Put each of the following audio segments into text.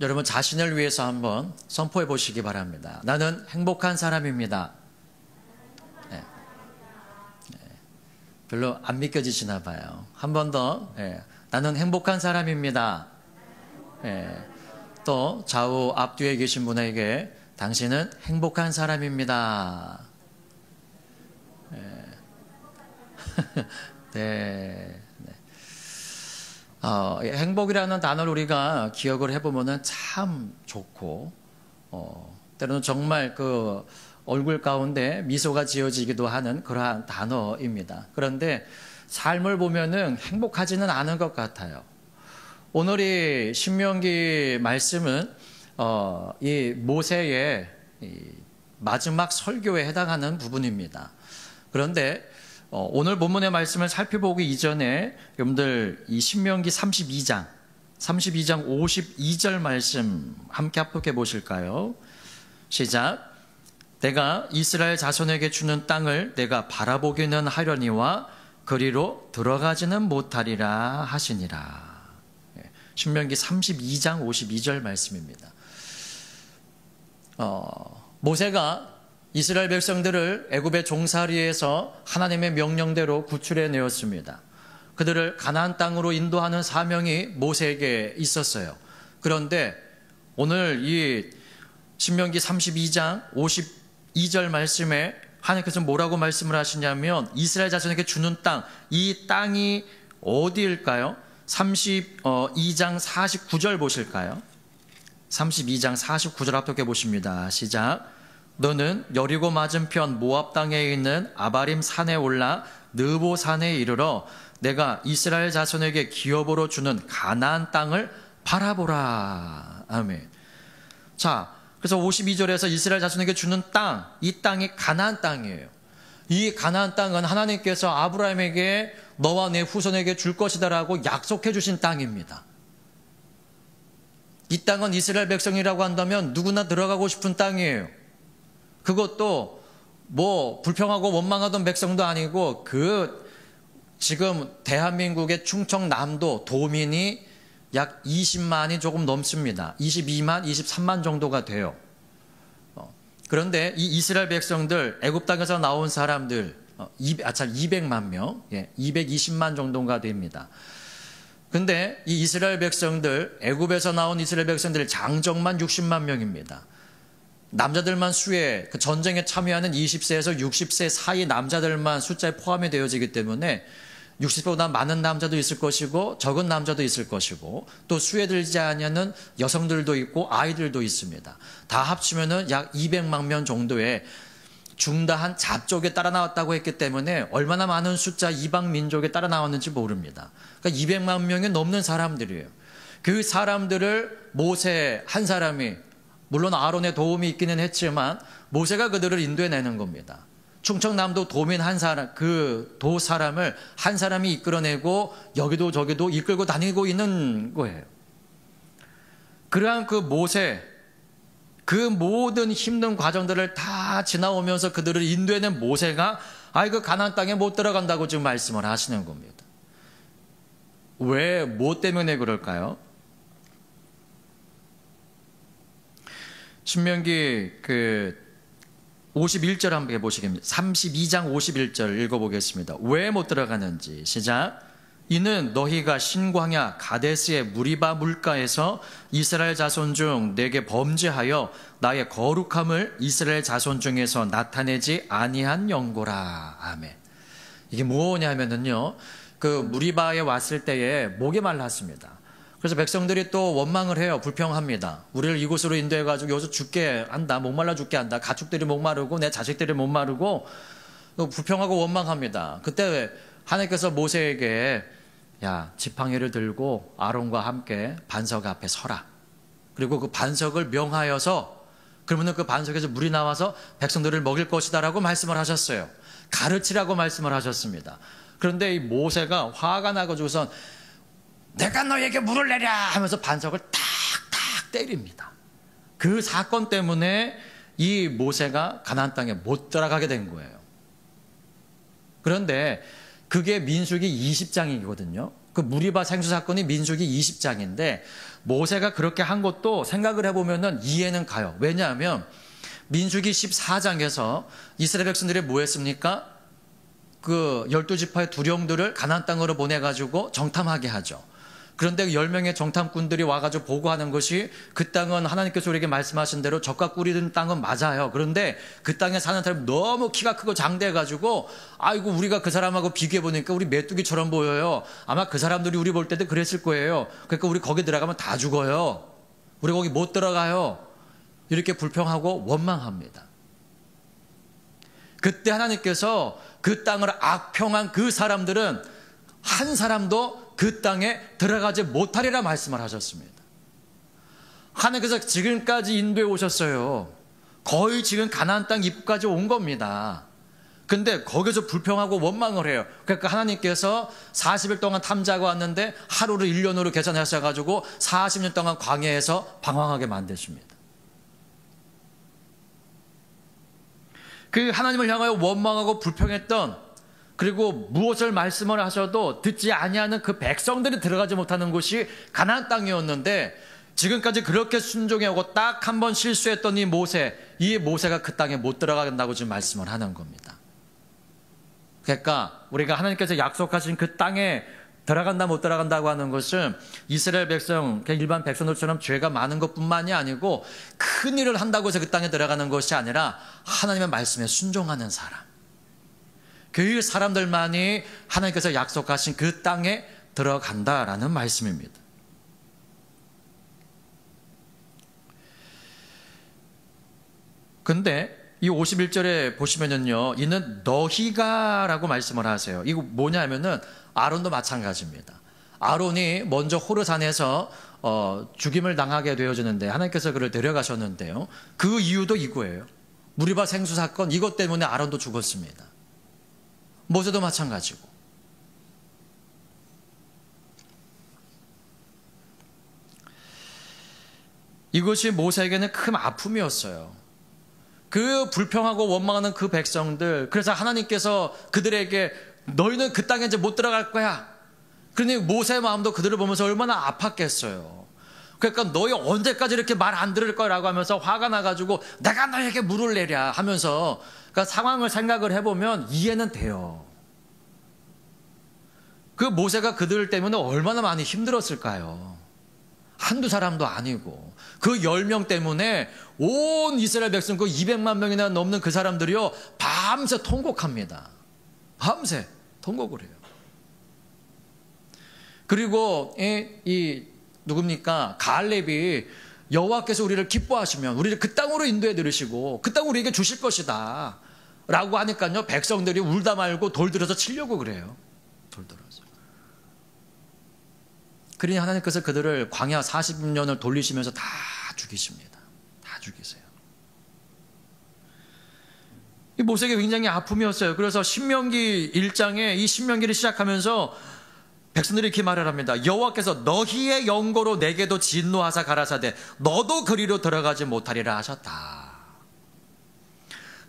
여러분 자신을 위해서 한번 선포해 보시기 바랍니다. 나는 행복한 사람입니다. 네. 네. 별로 안 믿겨지시나 봐요. 한 번 더. 네. 나는 행복한 사람입니다. 네. 또 좌우 앞뒤에 계신 분에게 당신은 행복한 사람입니다. 네. 네. 행복이라는 단어를 우리가 기억을 해보면 참 좋고, 때로는 정말 그 얼굴 가운데 미소가 지어지기도 하는 그러한 단어입니다. 그런데 삶을 보면은 행복하지는 않은 것 같아요. 오늘 이 신명기 말씀은, 이 모세의 마지막 설교에 해당하는 부분입니다. 그런데 오늘 본문의 말씀을 살펴보기 이전에 여러분들 이 신명기 32장 52절 말씀 함께 합독해 보실까요? 시작. 내가 이스라엘 자손에게 주는 땅을 내가 바라보기는 하려니와 그리로 들어가지는 못하리라 하시니라. 신명기 32장 52절 말씀입니다. 모세가 이스라엘 백성들을 애굽의 종살이에서 하나님의 명령대로 구출해 내었습니다. 그들을 가나안 땅으로 인도하는 사명이 모세에게 있었어요. 그런데 오늘 이 신명기 32장 52절 말씀에 하나님께서 뭐라고 말씀을 하시냐면 이스라엘 자손에게 주는 땅, 이 땅이 어디일까요? 32장 49절 보실까요? 32장 49절 합독해 보십니다. 시작. 너는 여리고 맞은편 모압 땅에 있는 아바림 산에 올라 느보 산에 이르러 내가 이스라엘 자손에게 기업으로 주는 가나안 땅을 바라보라. 아멘. 자, 그래서 52절에서 이스라엘 자손에게 주는 땅, 이 땅이 가나안 땅이에요. 이 가나안 땅은 하나님께서 아브라함에게 너와 내 후손에게 줄 것이다라고 약속해 주신 땅입니다. 이 땅은 이스라엘 백성이라고 한다면 누구나 들어가고 싶은 땅이에요. 그것도 뭐 불평하고 원망하던 백성도 아니고 그 지금 대한민국의 충청남도 도민이 약 20만이 조금 넘습니다. 22만, 23만 정도가 돼요. 그런데 이 이스라엘 백성들, 애굽 땅에서 나온 사람들 200만 명, 220만 정도가 됩니다. 근데 이 이스라엘 백성들, 애굽에서 나온 이스라엘 백성들 장정만 60만 명입니다. 남자들만 수에 그 전쟁에 참여하는 20세에서 60세 사이 남자들만 숫자에 포함이 되어지기 때문에 60세보다 많은 남자도 있을 것이고 적은 남자도 있을 것이고 또 수에 들지 않는 여성들도 있고 아이들도 있습니다. 다 합치면은 약 200만 명 정도의 중다한 잡족에 따라 나왔다고 했기 때문에 얼마나 많은 숫자 이방 민족에 따라 나왔는지 모릅니다. 그러니까 200만 명이 넘는 사람들이에요. 그 사람들을 모세 한 사람이 물론 아론의 도움이 있기는 했지만 모세가 그들을 인도해내는 겁니다. 충청남도 도민 한 사람, 그 도 사람을 한 사람이 이끌어내고 여기도 저기도 이끌고 다니고 있는 거예요. 그러한 그 모세, 그 모든 힘든 과정들을 다 지나오면서 그들을 인도해낸 모세가 그 가나안 땅에 못 들어간다고 지금 말씀을 하시는 겁니다. 왜, 뭐 때문에 그럴까요? 신명기 51절 한번 해보시겠습니다. 32장 51절 읽어보겠습니다. 왜 못 들어가는지 시작. 이는 너희가 신광야 가데스의 무리바 물가에서 이스라엘 자손 중 내게 범죄하여 나의 거룩함을 이스라엘 자손 중에서 나타내지 아니한 영고라. 아멘. 이게 뭐냐면은요, 그 무리바에 왔을 때에 목이 말랐습니다. 그래서 백성들이 또 원망을 해요. 불평합니다. 우리를 이곳으로 인도해가지고 여기서 죽게 한다. 목말라 죽게 한다. 가축들이 목마르고 내 자식들이 목마르고 불평하고 원망합니다. 그때 하나님께서 모세에게 야, 지팡이를 들고 아론과 함께 반석 앞에 서라. 그리고 그 반석을 명하여서 그러면 그 반석에서 물이 나와서 백성들을 먹일 것이다라고 말씀을 하셨어요. 가르치라고 말씀을 하셨습니다. 그런데 이 모세가 화가 나가지고선 내가 너에게 물을 내랴 하면서 반석을 탁탁 때립니다. 그 사건 때문에 이 모세가 가나안 땅에 못 들어가게 된 거예요. 그런데 그게 민수기 20장이거든요. 그 무리바 생수 사건이 민수기 20장인데 모세가 그렇게 한 것도 생각을 해보면은 이해는 가요. 왜냐하면 민수기 14장에서 이스라엘 백성들이 뭐 했습니까? 그 12지파의 두령들을 가나안 땅으로 보내가지고 정탐하게 하죠. 그런데 10명의 정탐꾼들이 와가지고 보고하는 것이 그 땅은 하나님께서 우리에게 말씀하신 대로 젖과 꿀이 든 땅은 맞아요. 그런데 그 땅에 사는 사람이 너무 키가 크고 장대해가지고 아이고 우리가 그 사람하고 비교해보니까 우리 메뚜기처럼 보여요. 아마 그 사람들이 우리 볼 때도 그랬을 거예요. 그러니까 우리 거기 들어가면 다 죽어요. 우리 거기 못 들어가요. 이렇게 불평하고 원망합니다. 그때 하나님께서 그 땅을 악평한 그 사람들은 한 사람도 그 땅에 들어가지 못하리라 말씀을 하셨습니다. 하나님께서 지금까지 인도해 오셨어요. 거의 지금 가나안 땅 입구까지 온 겁니다. 근데 거기서 불평하고 원망을 해요. 그러니까 하나님께서 40일 동안 탐자가 왔는데 하루를 1년으로 계산하셔가지고 40년 동안 광야에서 방황하게 만드십니다. 그 하나님을 향하여 원망하고 불평했던, 그리고 무엇을 말씀을 하셔도 듣지 아니하는 그 백성들이 들어가지 못하는 곳이 가나안 땅이었는데, 지금까지 그렇게 순종해오고 딱 한 번 실수했던 이 모세가 그 땅에 못 들어간다고 지금 말씀을 하는 겁니다. 그러니까 우리가 하나님께서 약속하신 그 땅에 들어간다 못 들어간다고 하는 것은 이스라엘 백성, 일반 백성들처럼 죄가 많은 것뿐만이 아니고 큰 일을 한다고 해서 그 땅에 들어가는 것이 아니라 하나님의 말씀에 순종하는 사람, 그 사람들만이 하나님께서 약속하신 그 땅에 들어간다라는 말씀입니다. 근데 이 51절에 보시면요, 이는 너희가 라고 말씀을 하세요. 이거 뭐냐면은 아론도 마찬가지입니다. 아론이 먼저 호르산에서 죽임을 당하게 되어지는데 하나님께서 그를 데려가셨는데요, 그 이유도 이거예요. 무리바 생수 사건, 이것 때문에 아론도 죽었습니다. 모세도 마찬가지고. 이것이 모세에게는 큰 아픔이었어요. 그 불평하고 원망하는 그 백성들, 그래서 하나님께서 그들에게 너희는 그 땅에 이제 못 들어갈 거야. 그러니 모세의 마음도 그들을 보면서 얼마나 아팠겠어요. 그러니까 너희 언제까지 이렇게 말 안 들을 거라고 하면서 화가 나가지고 내가 너희에게 물을 내랴 하면서, 그러니까 상황을 생각을 해보면 이해는 돼요. 그 모세가 그들 때문에 얼마나 많이 힘들었을까요? 한두 사람도 아니고 그 10명 때문에 온 이스라엘 백성 그 200만 명이나 넘는 그 사람들이요 밤새 통곡합니다. 밤새 통곡을 해요. 그리고 누굽니까? 갈렙이 여호와께서 우리를 기뻐하시면 우리를 그 땅으로 인도해 들으시고 그 땅 우리에게 주실 것이다 라고 하니까요, 백성들이 울다 말고 돌 들어서 치려고 그래요. 돌 들어서. 그러니 하나님께서 그들을 광야 40년을 돌리시면서 다 죽이십니다. 다 죽이세요. 이 모세에게 굉장히 아픔이었어요. 그래서 신명기 1장에 이 신명기를 시작하면서 백성들이 이렇게 말을 합니다. 여호와께서 너희의 영고로 내게도 진노하사 가라사대 너도 그리로 들어가지 못하리라 하셨다.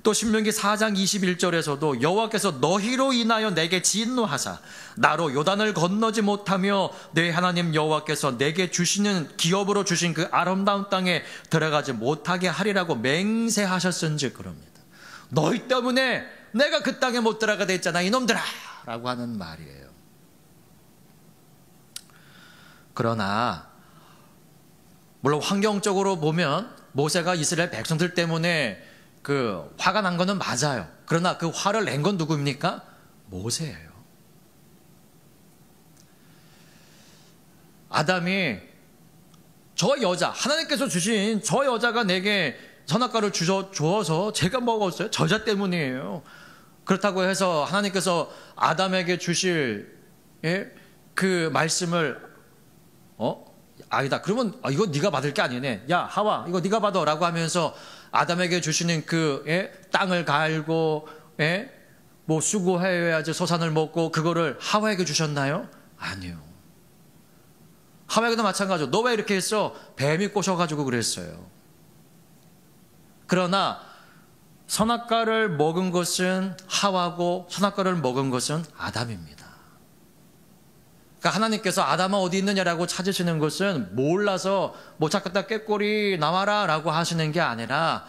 또 신명기 4장 21절에서도 여호와께서 너희로 인하여 내게 진노하사 나로 요단을 건너지 못하며 내 하나님 여호와께서 내게 주시는 기업으로 주신 그 아름다운 땅에 들어가지 못하게 하리라고 맹세하셨은즉 그럽니다. 너희 때문에 내가 그 땅에 못 들어가게 됐잖아 이놈들아 라고 하는 말이에요. 그러나 물론 환경적으로 보면 모세가 이스라엘 백성들 때문에 그 화가 난 거는 맞아요. 그러나 그 화를 낸 건 누구입니까? 모세예요. 아담이 저 여자, 하나님께서 주신 저 여자가 내게 선악과를 주어서 제가 먹었어요. 저 여자 때문이에요. 그렇다고 해서 하나님께서 아담에게 주실 그 말씀을 아니다. 그러면 이거 네가 받을 게 아니네. 야 하와 이거 네가 받아 라고 하면서 아담에게 주시는 그 땅을 갈고 뭐 수고해야지 소산을 먹고 그거를 하와에게 주셨나요? 아니요. 하와에게도 마찬가지로 너 왜 이렇게 했어? 뱀이 꼬셔가지고 그랬어요. 그러나 선악과를 먹은 것은 하와고 선악과를 먹은 것은 아담입니다. 그러니까 하나님께서 아담아 어디 있느냐라고 찾으시는 것은 몰라서 못 찾겠다 꾀꼬리 나와라 라고 하시는 게 아니라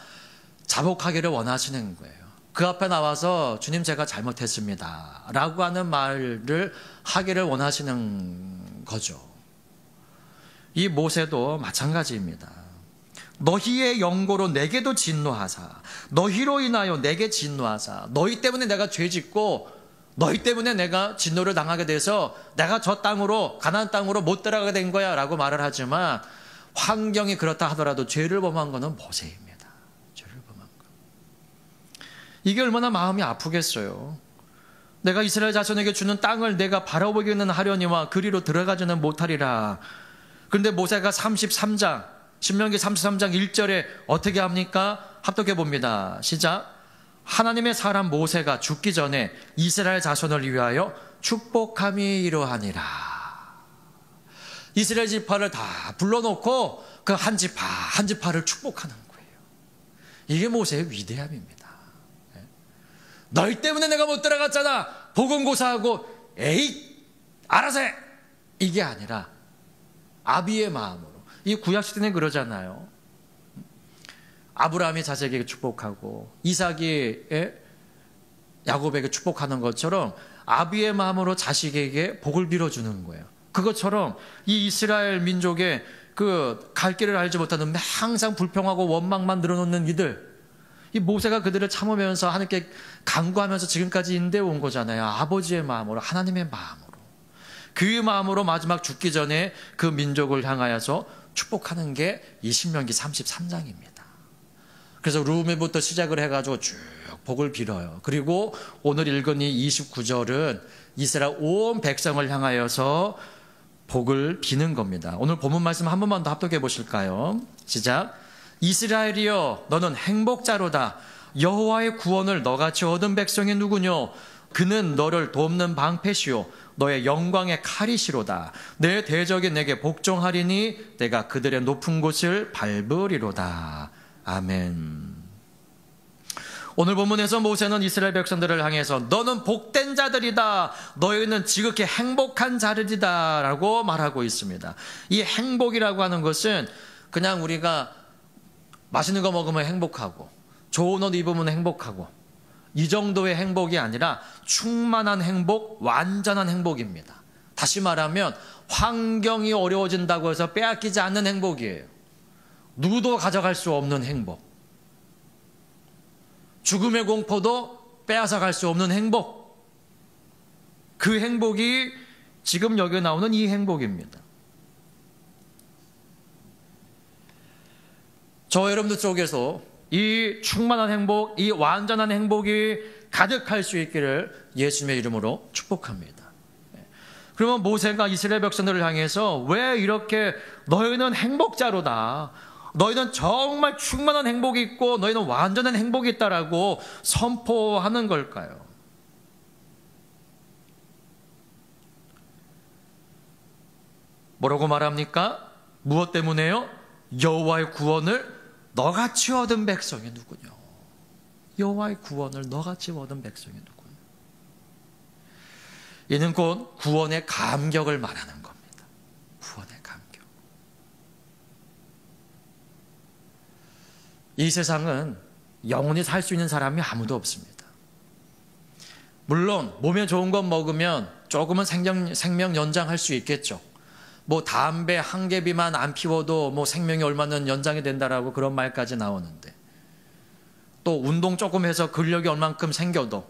자복하기를 원하시는 거예요. 그 앞에 나와서 주님 제가 잘못했습니다 라고 하는 말을 하기를 원하시는 거죠. 이 모세도 마찬가지입니다. 너희의 영고로 내게도 진노하사 너희로 인하여 내게 진노하사 너희 때문에 내가 죄짓고 너희 때문에 내가 진노를 당하게 돼서 내가 저 땅으로 가나안 땅으로 못 들어가게 된 거야 라고 말을 하지만 환경이 그렇다 하더라도 죄를 범한 거는 모세입니다. 죄를 범한 거. 이게 얼마나 마음이 아프겠어요. 내가 이스라엘 자손에게 주는 땅을 내가 바라보기는 하려니와 그리로 들어가지는 못하리라. 그런데 모세가 33장 신명기 33장 1절에 어떻게 합니까? 합독해 봅니다. 시작. 하나님의 사람 모세가 죽기 전에 이스라엘 자손을 위하여 축복함이 이러하니라. 이스라엘 지파를 다 불러놓고 그 한 지파 한 지파를 축복하는 거예요. 이게 모세의 위대함입니다. 너희 때문에 내가 못 들어갔잖아. 보건고사하고 에이 알아서 해. 이게 아니라 아비의 마음으로. 이 구약시대는 그러잖아요. 아브라함이 자식에게 축복하고 이삭이 야곱에게 축복하는 것처럼 아비의 마음으로 자식에게 복을 빌어주는 거예요. 그것처럼 이 이스라엘 민족의 그 갈 길을 알지 못하는 항상 불평하고 원망만 늘어놓는 이들, 이 모세가 그들을 참으면서 하나님께 간구하면서 지금까지 인내해 온 거잖아요. 아버지의 마음으로, 하나님의 마음으로. 그 마음으로 마지막 죽기 전에 그 민족을 향하여서 축복하는 게 이 신명기 33장입니다. 그래서 루벤부터 시작을 해가지고 쭉 복을 빌어요. 그리고 오늘 읽은 이 29절은 이스라엘 온 백성을 향하여서 복을 비는 겁니다. 오늘 본문 말씀 한 번만 더 합독해 보실까요? 시작. 이스라엘이여 너는 행복자로다. 여호와의 구원을 너같이 얻은 백성이 누구뇨? 그는 너를 돕는 방패시오 너의 영광의 칼이시로다. 내 대적이 내게 복종하리니 내가 그들의 높은 곳을 밟으리로다. 아멘. 오늘 본문에서 모세는 이스라엘 백성들을 향해서 너는 복된 자들이다. 너희는 지극히 행복한 자들이다 라고 말하고 있습니다. 이 행복이라고 하는 것은 그냥 우리가 맛있는 거 먹으면 행복하고 좋은 옷 입으면 행복하고 이 정도의 행복이 아니라 충만한 행복, 완전한 행복입니다. 다시 말하면 환경이 어려워진다고 해서 빼앗기지 않는 행복이에요. 누구도 가져갈 수 없는 행복. 죽음의 공포도 빼앗아 갈 수 없는 행복. 그 행복이 지금 여기 나오는 이 행복입니다. 저 여러분들 속에서 이 충만한 행복, 이 완전한 행복이 가득할 수 있기를 예수님의 이름으로 축복합니다. 그러면 모세가 이스라엘 백성들을 향해서 왜 이렇게 너희는 행복자로다. 너희는 정말 충만한 행복이 있고 너희는 완전한 행복이 있다라고 선포하는 걸까요? 뭐라고 말합니까? 무엇 때문에요? 여호와의 구원을 너같이 얻은 백성이 누구냐? 여호와의 구원을 너같이 얻은 백성이 누구냐? 이는 곧 구원의 감격을 말하는 겁니다. 구원의 감격. 이 세상은 영원히 살 수 있는 사람이 아무도 없습니다. 물론 몸에 좋은 것 먹으면 조금은 생명 연장할 수 있겠죠. 뭐 담배 한 개비만 안 피워도 뭐 생명이 얼마나 연장이 된다라고 그런 말까지 나오는데, 또 운동 조금 해서 근력이 얼만큼 생겨도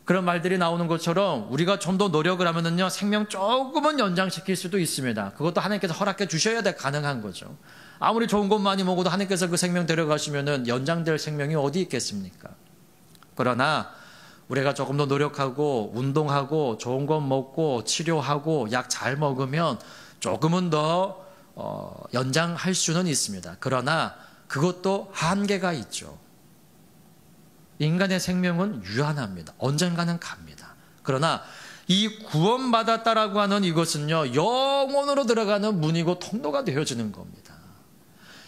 그런 말들이 나오는 것처럼 우리가 좀 더 노력을 하면은요 생명 조금은 연장시킬 수도 있습니다. 그것도 하나님께서 허락해 주셔야 가능한 거죠. 아무리 좋은 것 많이 먹어도 하나님께서 그 생명 데려가시면은 연장될 생명이 어디 있겠습니까? 그러나 우리가 조금 더 노력하고 운동하고 좋은 것 먹고 치료하고 약 잘 먹으면 조금은 더 연장할 수는 있습니다. 그러나 그것도 한계가 있죠. 인간의 생명은 유한합니다. 언젠가는 갑니다. 그러나 이 구원받았다라고 하는 이것은요 영원으로 들어가는 문이고 통로가 되어지는 겁니다.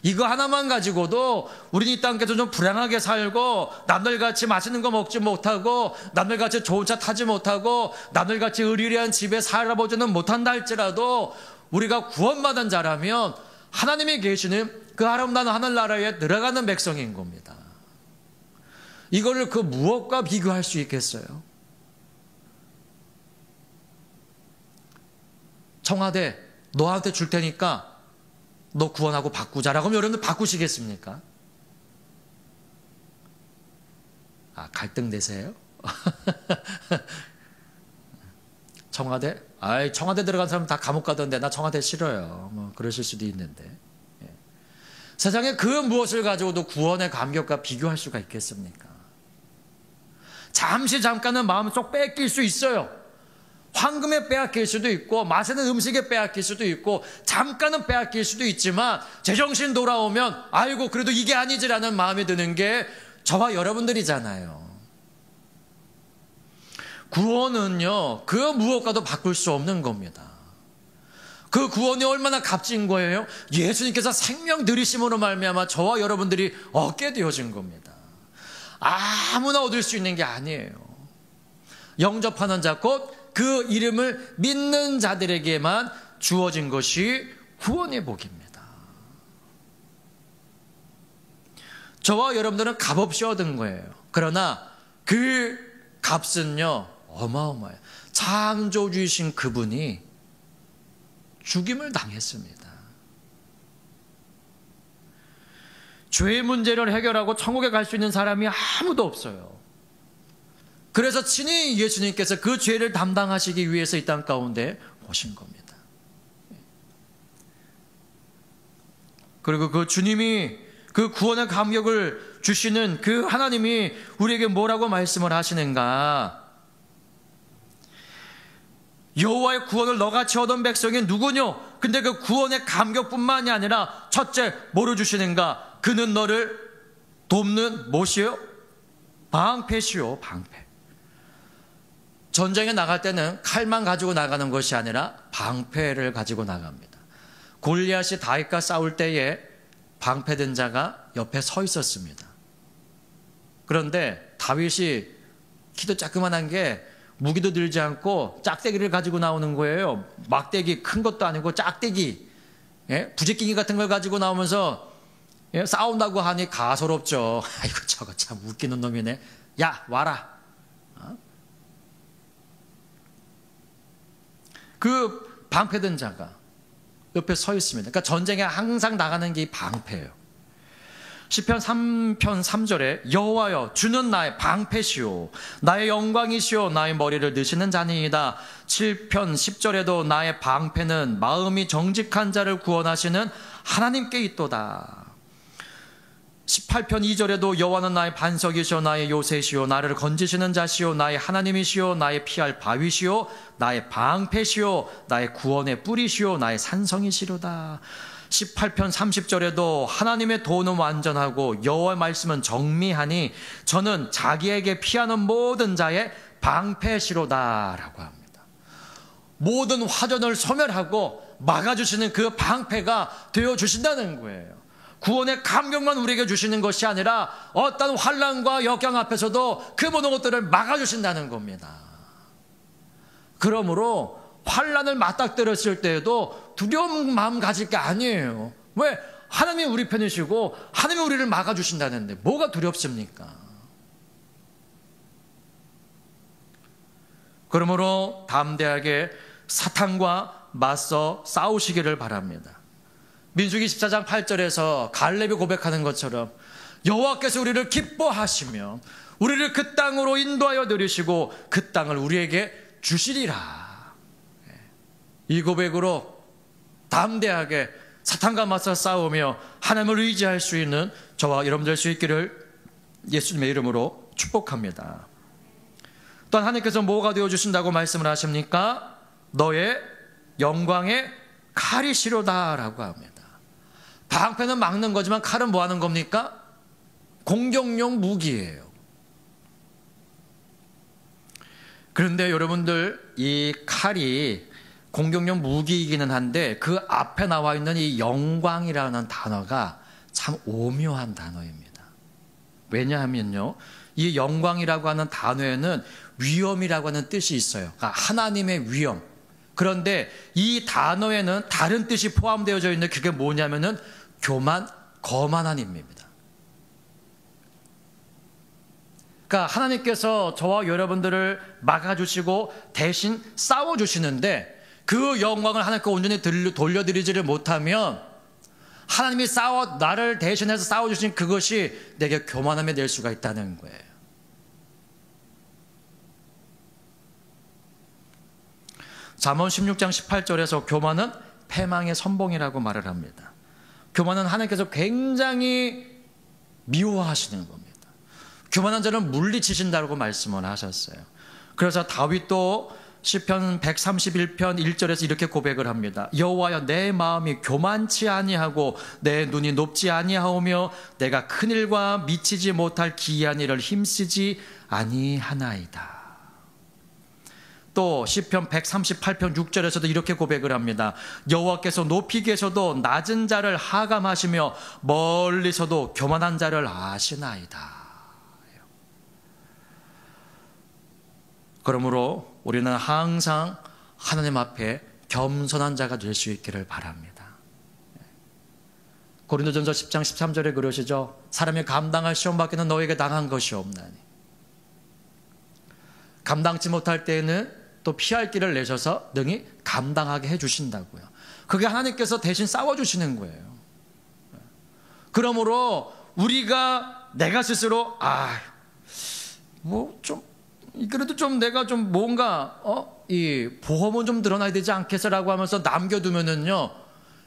이거 하나만 가지고도 우리는 이 땅에서 좀 불행하게 살고 남들같이 맛있는 거 먹지 못하고 남들같이 좋은 차 타지 못하고 남들같이 의리리한 집에 살아보지는 못한다 할지라도 우리가 구원받은 자라면 하나님이 계시는 그 아름다운 하늘나라에 들어가는 백성인 겁니다. 이거를 그 무엇과 비교할 수 있겠어요? 청와대 너한테 줄 테니까 너 구원하고 바꾸자라고 하면 여러분들 바꾸시겠습니까? 아, 갈등되세요? 청와대? 아이, 청와대 들어간 사람 다 감옥 가던데 나 청와대 싫어요. 뭐 그러실 수도 있는데. 예. 세상에 그 무엇을 가지고도 구원의 감격과 비교할 수가 있겠습니까? 잠깐은 마음속 뺏길 수 있어요. 황금에 빼앗길 수도 있고 맛있는 음식에 빼앗길 수도 있고 잠깐은 빼앗길 수도 있지만 제정신 돌아오면 아이고 그래도 이게 아니지라는 마음이 드는 게 저와 여러분들이잖아요. 구원은요 그 무엇과도 바꿀 수 없는 겁니다. 그 구원이 얼마나 값진 거예요? 예수님께서 생명 들이심으로 말미암아 저와 여러분들이 얻게 되어진 겁니다. 아무나 얻을 수 있는 게 아니에요. 영접하는 자 곧 그 이름을 믿는 자들에게만 주어진 것이 구원의 복입니다. 저와 여러분들은 값없이 얻은 거예요. 그러나 그 값은요 어마어마해요. 창조주이신 그분이 죽임을 당했습니다. 죄의 문제를 해결하고 천국에 갈 수 있는 사람이 아무도 없어요. 그래서 친히 예수님께서 그 죄를 담당하시기 위해서 이 땅 가운데 오신 겁니다. 그리고 그 주님이 그 구원의 감격을 주시는 그 하나님이 우리에게 뭐라고 말씀을 하시는가? 여호와의 구원을 너같이 얻은 백성이 누구뇨? 근데 그 구원의 감격뿐만이 아니라 첫째 뭐를 주시는가? 그는 너를 돕는 무엇이요? 방패시요, 방패. 전쟁에 나갈 때는 칼만 가지고 나가는 것이 아니라 방패를 가지고 나갑니다. 골리앗이 다윗과 싸울 때에 방패든 자가 옆에 서 있었습니다. 그런데 다윗이 키도 자그만한 게 무기도 들지 않고 짝대기를 가지고 나오는 거예요. 막대기 큰 것도 아니고 짝대기, 부지깽이 같은 걸 가지고 나오면서 싸운다고 하니 가소롭죠. 아이고 저거 참 웃기는 놈이네. 야 와라. 그 방패든 자가 옆에 서 있습니다. 그러니까 전쟁에 항상 나가는 게 이 방패예요. 시편 3편 3절에 여호와여 주는 나의 방패시오 나의 영광이시오 나의 머리를 드시는 자니이다. 7편 10절에도 나의 방패는 마음이 정직한 자를 구원하시는 하나님께 있도다. 18편 2절에도 여호와는 나의 반석이시오 나의 요새시오 나를 건지시는 자시오 나의 하나님이시오 나의 피할 바위시오 나의 방패시오 나의 구원의 뿌리시오 나의 산성이시로다. 18편 30절에도 하나님의 도는 완전하고 여호와의 말씀은 정미하니 저는 자기에게 피하는 모든 자의 방패시로다 라고 합니다. 모든 화전을 소멸하고 막아주시는 그 방패가 되어주신다는 거예요. 구원의 감격만 우리에게 주시는 것이 아니라 어떤 환난과 역경 앞에서도 그 모든 것들을 막아주신다는 겁니다. 그러므로 환난을 맞닥뜨렸을 때에도 두려운 마음 가질 게 아니에요. 왜? 하나님이 우리 편이시고 하나님이 우리를 막아주신다는데 뭐가 두렵습니까? 그러므로 담대하게 사탄과 맞서 싸우시기를 바랍니다. 민수기 14장 8절에서 갈렙이 고백하는 것처럼 여호와께서 우리를 기뻐하시며 우리를 그 땅으로 인도하여 들이시고 그 땅을 우리에게 주시리라. 이 고백으로 담대하게 사탄과 맞서 싸우며 하나님을 의지할 수 있는 저와 여러분들 될 수 있기를 예수님의 이름으로 축복합니다. 또한 하나님께서 뭐가 되어주신다고 말씀을 하십니까? 너의 영광의 칼이시로다 라고 합니다. 방패는 막는 거지만 칼은 뭐 하는 겁니까? 공격용 무기예요. 그런데 여러분들 이 칼이 공격용 무기이기는 한데 그 앞에 나와 있는 이 영광이라는 단어가 참 오묘한 단어입니다. 왜냐하면요, 이 영광이라고 하는 단어에는 위엄이라고 하는 뜻이 있어요. 그러니까 하나님의 위엄. 그런데 이 단어에는 다른 뜻이 포함되어져 있는데 그게 뭐냐면은 교만, 거만한 힘입니다. 그러니까 하나님께서 저와 여러분들을 막아주시고 대신 싸워주시는데 그 영광을 하나님께 온전히 돌려드리지를 못하면 하나님이 나를 대신해서 싸워주신 그것이 내게 교만함이 될 수가 있다는 거예요. 잠언 16장 18절에서 교만은 패망의 선봉이라고 말을 합니다. 교만은 하나님께서 굉장히 미워하시는 겁니다. 교만한 자는 물리치신다고 말씀을 하셨어요. 그래서 다윗도 시편 131편 1절에서 이렇게 고백을 합니다. 여호와여, 내 마음이 교만치 아니하고 내 눈이 높지 아니하오며 내가 큰일과 미치지 못할 기이한 일을 힘쓰지 아니하나이다. 또 시편 138편 6절에서도 이렇게 고백을 합니다. 여호와께서 높이 계셔도 낮은 자를 하감하시며 멀리서도 교만한 자를 아시나이다. 그러므로 우리는 항상 하나님 앞에 겸손한 자가 될 수 있기를 바랍니다. 고린도전서 10장 13절에 그러시죠. 사람이 감당할 시험 밖에는 너에게 당한 것이 없나니. 감당치 못할 때에는 또 피할 길을 내셔서 능히 감당하게 해주신다고요. 그게 하나님께서 대신 싸워주시는 거예요. 그러므로 우리가 내가 스스로 그래도 좀 내가 좀 뭔가 이 보험은 좀 늘어나야 되지 않겠어라고 하면서 남겨두면은요,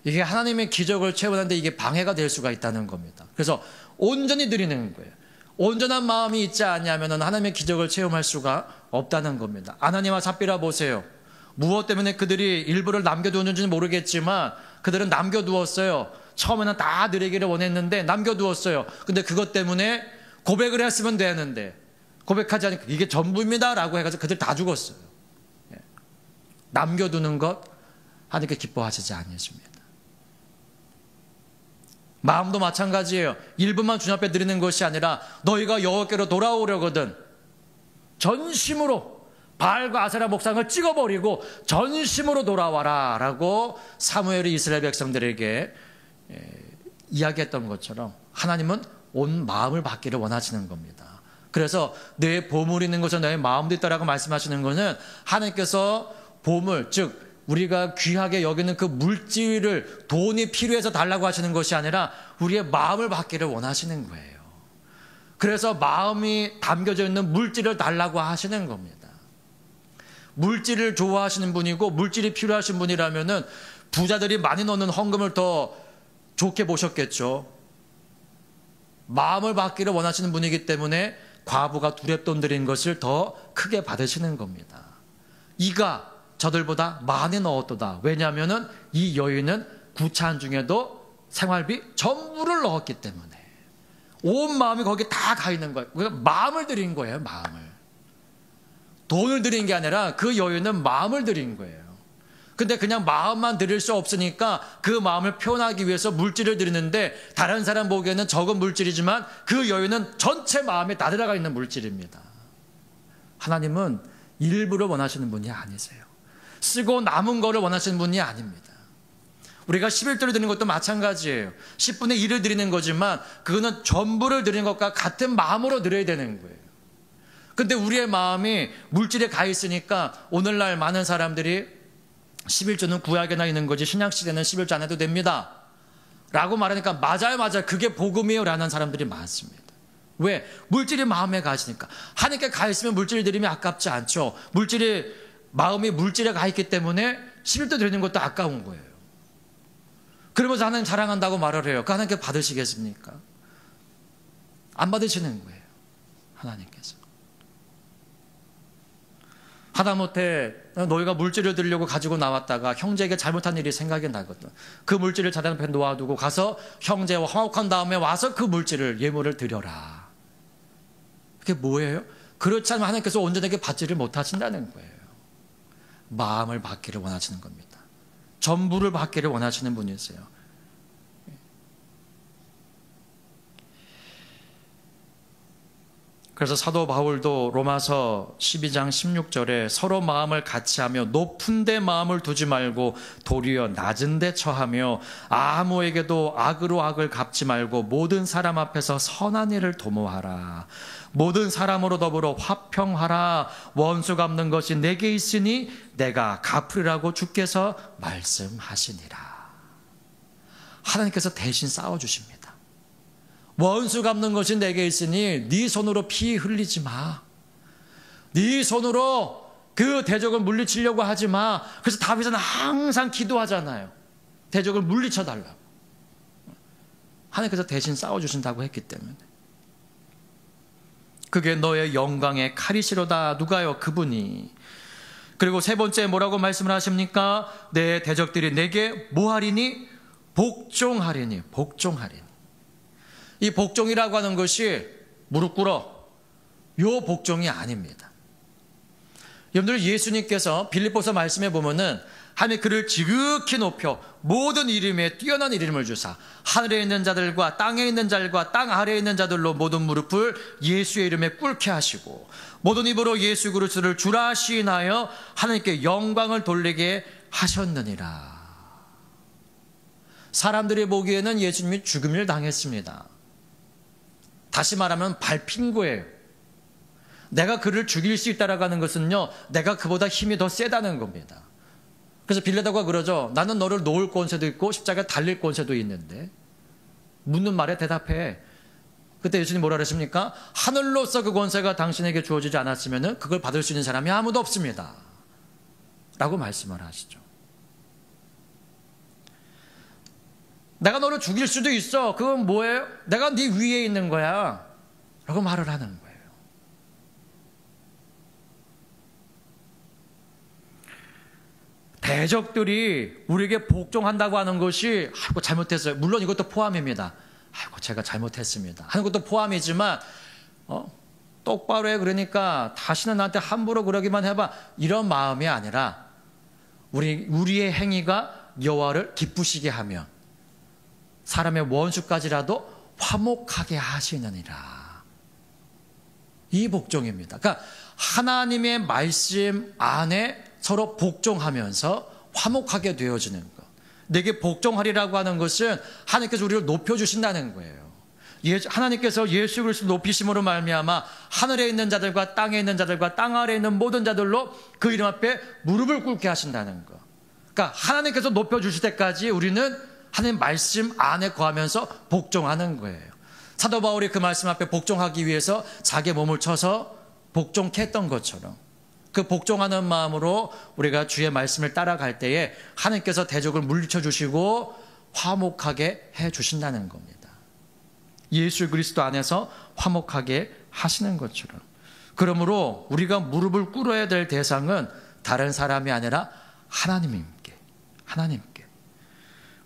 이게 하나님의 기적을 채우는데 이게 방해가 될 수가 있다는 겁니다. 그래서 온전히 드리는 거예요. 온전한 마음이 있지 않냐면은 하나님의 기적을 체험할 수가 없다는 겁니다. 아나니와 삽비라 보세요. 무엇 때문에 그들이 일부를 남겨두었는지는 모르겠지만 그들은 남겨두었어요. 처음에는 다 드리기를 원했는데 남겨두었어요. 근데 그것 때문에 고백을 했으면 되는데 고백하지 않으니까 이게 전부입니다 라고 해가지고 그들 다 죽었어요. 남겨두는 것 하나님께 기뻐하시지 않으십니다. 마음도 마찬가지예요. 일부만 주님 앞에 드리는 것이 아니라 너희가 여호와께로 돌아오려거든 전심으로 바알과 아세라 목상을 찍어버리고 전심으로 돌아와라 라고 사무엘이 이스라엘 백성들에게 이야기했던 것처럼 하나님은 온 마음을 받기를 원하시는 겁니다. 그래서 내 보물이 있는 것은 너의 마음도 있다라고 말씀하시는 것은 하나님께서 보물, 즉 우리가 귀하게 여기는 그 물질을 돈이 필요해서 달라고 하시는 것이 아니라 우리의 마음을 받기를 원하시는 거예요. 그래서 마음이 담겨져 있는 물질을 달라고 하시는 겁니다. 물질을 좋아하시는 분이고 물질이 필요하신 분이라면은 부자들이 많이 넣는 헌금을 더 좋게 보셨겠죠. 마음을 받기를 원하시는 분이기 때문에 과부가 두렙돈 드린 것을 더 크게 받으시는 겁니다. 이가 저들보다 많이 넣었도다. 왜냐하면 이 여인은 구차한 중에도 생활비 전부를 넣었기 때문에 온 마음이 거기 다 가 있는 거예요. 그러니까 마음을 드린 거예요. 마음을. 돈을 드린 게 아니라 그 여인은 마음을 드린 거예요. 근데 그냥 마음만 드릴 수 없으니까 그 마음을 표현하기 위해서 물질을 드리는데 다른 사람 보기에는 적은 물질이지만 그 여인은 전체 마음에 다 들어가 있는 물질입니다. 하나님은 일부를 원하시는 분이 아니세요. 쓰고 남은 거를 원하시는 분이 아닙니다. 우리가 11조를 드리는 것도 마찬가지예요. 10분의 1을 드리는 거지만 그거는 전부를 드리는 것과 같은 마음으로 드려야 되는 거예요. 근데 우리의 마음이 물질에 가 있으니까 오늘날 많은 사람들이 11조는 구약에나 있는 거지 신약시대는 11조 안 해도 됩니다 라고 말하니까 맞아요 그게 복음이에요 라는 사람들이 많습니다. 왜? 물질이 마음에 가시니까. 하나님께 가 있으면 물질을 드리면 아깝지 않죠. 마음이 물질에 가 있기 때문에 11조 드리는 것도 아까운 거예요. 그러면서 하나님 사랑한다고 말을 해요. 그 하나님께 받으시겠습니까? 안 받으시는 거예요. 하나님께서. 하다못해 너희가 물질을 드리려고 가지고 나왔다가 형제에게 잘못한 일이 생각이 나거든. 그 물질을 자단 앞에 놓아두고 가서 형제와 화목한 다음에 와서 그 물질을 예물을 드려라. 그게 뭐예요? 그렇지 않으면 하나님께서 온전하게 받지를 못하신다는 거예요. 마음을 받기를 원하시는 겁니다. 전부를 받기를 원하시는 분이세요. 그래서 사도 바울도 로마서 12장 16절에 서로 마음을 같이하며 높은 데 마음을 두지 말고 도리어 낮은 데 처하며 아무에게도 악으로 악을 갚지 말고 모든 사람 앞에서 선한 일을 도모하라. 모든 사람으로 더불어 화평하라. 원수 갚는 것이 내게 있으니 내가 갚으리라고 주께서 말씀하시니라. 하나님께서 대신 싸워주십니다. 원수 갚는 것이 내게 있으니 네 손으로 피 흘리지 마. 네 손으로 그 대적을 물리치려고 하지 마. 그래서 다윗은 항상 기도하잖아요. 대적을 물리쳐달라고. 하나님께서 대신 싸워주신다고 했기 때문에. 그게 너의 영광의 칼이시로다. 누가요? 그분이. 그리고 세 번째 뭐라고 말씀을 하십니까? 내 대적들이 내게 뭐하리니? 복종하리니. 복종하리니. 이 복종이라고 하는 것이 무릎 꿇어. 요 복종이 아닙니다. 여러분들 예수님께서 빌립보서 말씀에 보면은 하나님 그를 지극히 높여 모든 이름에 뛰어난 이름을 주사 하늘에 있는 자들과 땅에 있는 자들과 땅 아래에 있는 자들로 모든 무릎을 예수의 이름에 꿇게 하시고 모든 입으로 예수 그리스도를 주라 시인하여 하나님께 영광을 돌리게 하셨느니라. 사람들이 보기에는 예수님이 죽음을 당했습니다. 다시 말하면 밟힌 거예요. 내가 그를 죽일 수 있다라고 하는 것은요, 내가 그보다 힘이 더 세다는 겁니다. 그래서 빌라도가 그러죠. 나는 너를 놓을 권세도 있고 십자가에 달릴 권세도 있는데 묻는 말에 대답해. 그때 예수님 뭐라 그랬습니까? 하늘로서 그 권세가 당신에게 주어지지 않았으면 그걸 받을 수 있는 사람이 아무도 없습니다. 라고 말씀을 하시죠. 내가 너를 죽일 수도 있어. 그건 뭐예요? 내가 네 위에 있는 거야. 라고 말을 하는 거예요. 대적들이 우리에게 복종한다고 하는 것이 아이고 잘못했어요. 물론 이것도 포함입니다. 아이고 제가 잘못했습니다. 하는 것도 포함이지만 똑바로 해. 그러니까 다시는 나한테 함부로 그러기만 해봐. 이런 마음이 아니라 우리의 행위가 여호와를 기쁘시게 하며 사람의 원수까지라도 화목하게 하시느니라. 이 복종입니다. 그러니까 하나님의 말씀 안에 서로 복종하면서 화목하게 되어지는 것. 내게 복종하리라고 하는 것은 하나님께서 우리를 높여주신다는 거예요. 하나님께서 예수 그리스도 높이심으로 말미암아 하늘에 있는 자들과 땅에 있는 자들과 땅 아래에 있는 모든 자들로 그 이름 앞에 무릎을 꿇게 하신다는 것. 그러니까 하나님께서 높여주실 때까지 우리는 하나님 말씀 안에 거하면서 복종하는 거예요. 사도 바울이 그 말씀 앞에 복종하기 위해서 자기 몸을 쳐서 복종케 했던 것처럼 그 복종하는 마음으로 우리가 주의 말씀을 따라갈 때에 하나님께서 대적을 물리쳐 주시고 화목하게 해 주신다는 겁니다. 예수 그리스도 안에서 화목하게 하시는 것처럼. 그러므로 우리가 무릎을 꿇어야 될 대상은 다른 사람이 아니라 하나님께.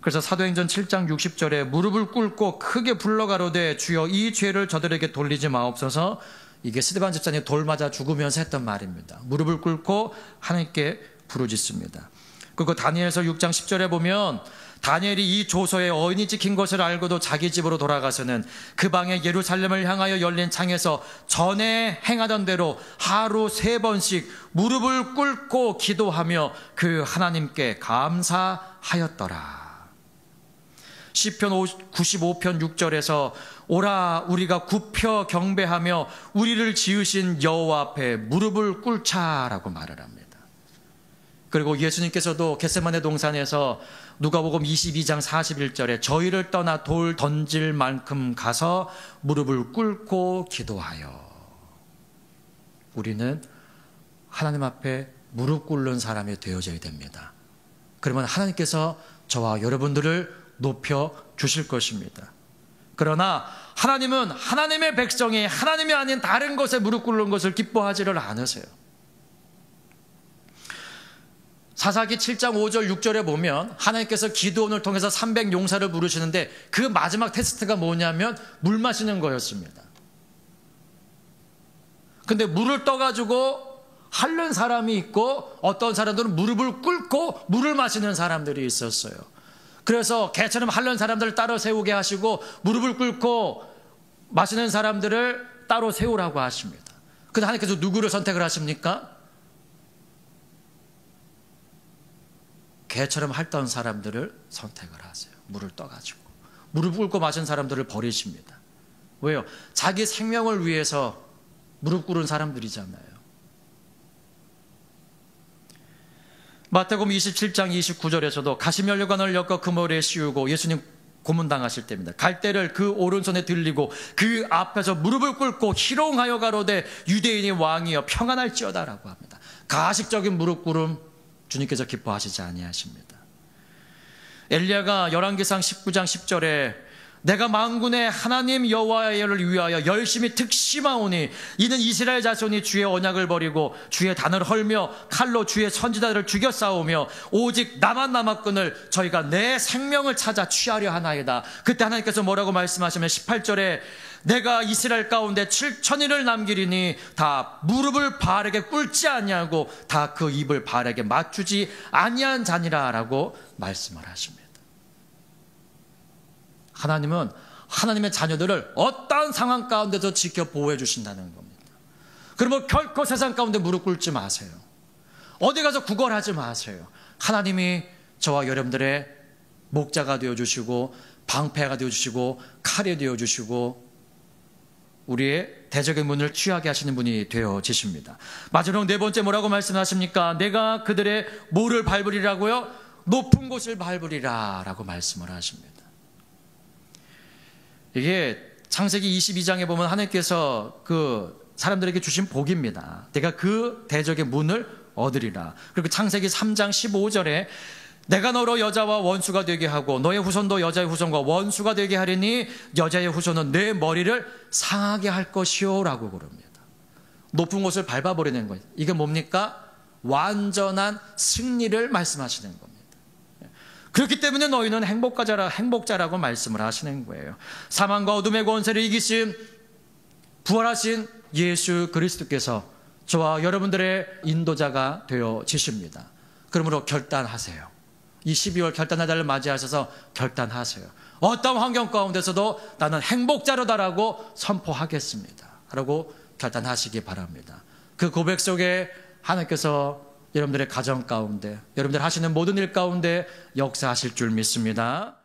그래서 사도행전 7장 60절에 무릎을 꿇고 크게 불러가로되 주여 이 죄를 저들에게 돌리지 마옵소서. 이게 스데반 집사님 돌 맞아 죽으면서 했던 말입니다. 무릎을 꿇고 하나님께 부르짖습니다. 그리고 다니엘서 6장 10절에 보면 다니엘이 이 조서에 어인이 찍힌 것을 알고도 자기 집으로 돌아가서는 그 방에 예루살렘을 향하여 열린 창에서 전에 행하던 대로 하루 3번씩 무릎을 꿇고 기도하며 그 하나님께 감사하였더라. 시편 95편 6절에서 오라 우리가 굽혀 경배하며 우리를 지으신 여호와 앞에 무릎을 꿇자라고 말을 합니다. 그리고 예수님께서도 겟세마네 동산에서 누가복음 22장 41절에 저희를 떠나 돌 던질 만큼 가서 무릎을 꿇고 기도하여. 우리는 하나님 앞에 무릎 꿇는 사람이 되어져야 됩니다. 그러면 하나님께서 저와 여러분들을 높여 주실 것입니다. 그러나 하나님은 하나님의 백성이 하나님이 아닌 다른 것에 무릎 꿇는 것을 기뻐하지를 않으세요. 사사기 7장 5절 6절에 보면 하나님께서 기드온을 통해서 300용사를 부르시는데 그 마지막 테스트가 뭐냐면 물 마시는 거였습니다. 근데 물을 떠가지고 핥는 사람이 있고 어떤 사람들은 무릎을 꿇고 물을 마시는 사람들이 있었어요. 그래서 개처럼 핥는 사람들을 따로 세우게 하시고 무릎을 꿇고 마시는 사람들을 따로 세우라고 하십니다. 근데 하나님께서 누구를 선택을 하십니까? 개처럼 핥던 사람들을 선택을 하세요. 물을 떠가지고. 무릎 꿇고 마신 사람들을 버리십니다. 왜요? 자기 생명을 위해서 무릎 꿇은 사람들이잖아요. 마태복음 27장 29절에서도 가시면류관을 엮어 그물에 씌우고 예수님 고문당하실 때입니다. 갈대를 그 오른손에 들리고 그 앞에서 무릎을 꿇고 희롱하여 가로되 유대인의 왕이여 평안할지어다라고 합니다. 가식적인 무릎 꿇음 주님께서 기뻐하시지 아니하십니다. 엘리야가 열왕기상 19장 10절에 내가 만군의 하나님 여호와를 위하여 열심히 특심하오니 이는 이스라엘 자손이 주의 언약을 버리고 주의 단을 헐며 칼로 주의 선지자들을 죽여 싸우며 오직 나만 남았거늘 저희가 내 생명을 찾아 취하려 하나이다. 그때 하나님께서 뭐라고 말씀하시면 18절에 내가 이스라엘 가운데 7천인을 남기리니 다 무릎을 바알에게 꿇지 아니하고 다 그 입을 바알에게 맞추지 아니한 자니라 라고 말씀을 하십니다. 하나님은 하나님의 자녀들을 어떠한 상황 가운데서 지켜 보호해 주신다는 겁니다. 그러면 결코 세상 가운데 무릎 꿇지 마세요. 어디 가서 구걸하지 마세요. 하나님이 저와 여러분들의 목자가 되어주시고 방패가 되어주시고 칼이 되어주시고 우리의 대적의 문을 취하게 하시는 분이 되어지십니다. 마지막 네 번째 뭐라고 말씀하십니까? 내가 그들의 뭐를 밟으리라고요? 높은 곳을 밟으리라 라고 말씀을 하십니다. 이게 창세기 22장에 보면 하나님께서 그 사람들에게 주신 복입니다. 내가 그 대적의 문을 얻으리라. 그리고 창세기 3장 15절에 내가 너로 여자와 원수가 되게 하고 너의 후손도 여자의 후손과 원수가 되게 하리니 여자의 후손은 내 머리를 상하게 할 것이요 라고 그럽니다. 높은 곳을 밟아버리는 거예요. 이게 뭡니까? 완전한 승리를 말씀하시는 겁니다. 그렇기 때문에 너희는 행복자라고 말씀을 하시는 거예요. 사망과 어둠의 권세를 이기신 부활하신 예수 그리스도께서 저와 여러분들의 인도자가 되어지십니다. 그러므로 결단하세요. 이 12월 결단의 달을 맞이하셔서 결단하세요. 어떤 환경 가운데서도 나는 행복자로다라고 선포하겠습니다 라고 결단하시기 바랍니다. 그 고백 속에 하나님께서 여러분들의 가정 가운데, 여러분들 하시는 모든 일 가운데 역사하실 줄 믿습니다.